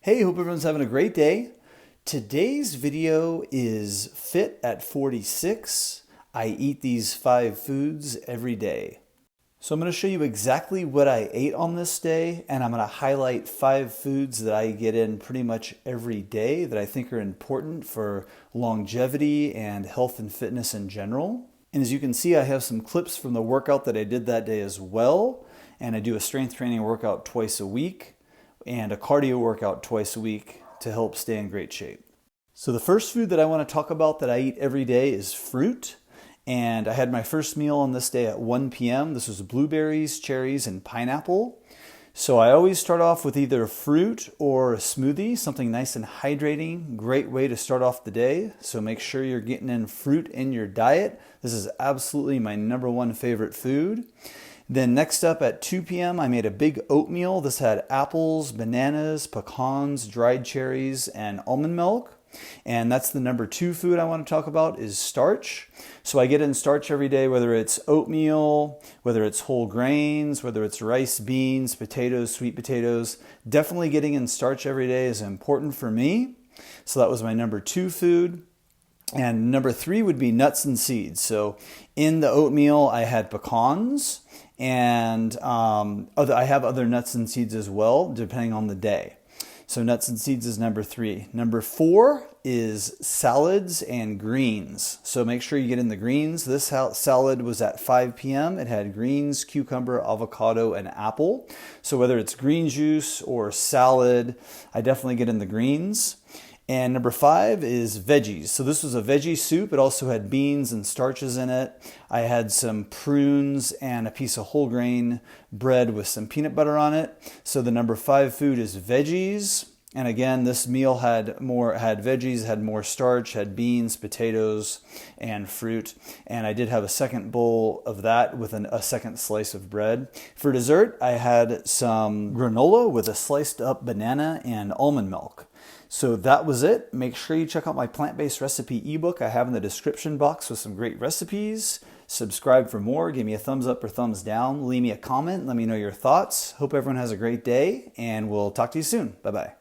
Hey, hope everyone's having a great day. Today's video is Fit at 46. I eat these 5 foods every day. So I'm going to show you exactly what I ate on this day, and I'm going to highlight 5 foods that I get in pretty much every day that I think are important for longevity and health and fitness in general. And as you can see, I have some clips from the workout that I did that day as well, and I do a strength training workout twice a week and a cardio workout twice a week to help stay in great shape. So the first food that I want to talk about that I eat every day is fruit. And I had my first meal on this day at 1 p.m. This was blueberries, cherries, and pineapple. So I always start off with either fruit or a smoothie, something nice and hydrating. Great way to start off the day. So make sure you're getting in fruit in your diet. This is absolutely my #1 favorite food. Then next up at 2 p.m. I made a big oatmeal. This had apples, bananas, pecans, dried cherries, and almond milk. And that's the #2 food I want to talk about is starch. So I get in starch every day, whether it's oatmeal, whether it's whole grains, whether it's rice, beans, potatoes, sweet potatoes. Definitely getting in starch every day is important for me. So that was my #2 food. And #3 would be nuts and seeds. So in the oatmeal, I had pecans, and I have other nuts and seeds as well, depending on the day. So nuts and seeds is #3. #4 is salads and greens. So make sure you get in the greens. This salad was at 5 p.m. It had greens, cucumber, avocado, and apple. So whether it's green juice or salad, I definitely get in the greens. And #5 is veggies. So this was a veggie soup. It also had beans and starches in it. I had some prunes and a piece of whole grain bread with some peanut butter on it. So the #5 food is veggies. And again, this meal had veggies, had more starch, had beans, potatoes, and fruit. And I did have a second bowl of that with a second slice of bread. For dessert, I had some granola with a sliced up banana and almond milk. So that was it. Make sure you check out my plant-based recipe ebook I have in the description box with some great recipes. Subscribe for more. Give me a thumbs up or thumbs down. Leave me a comment. Let me know your thoughts. Hope everyone has a great day, and we'll talk to you soon. Bye-bye.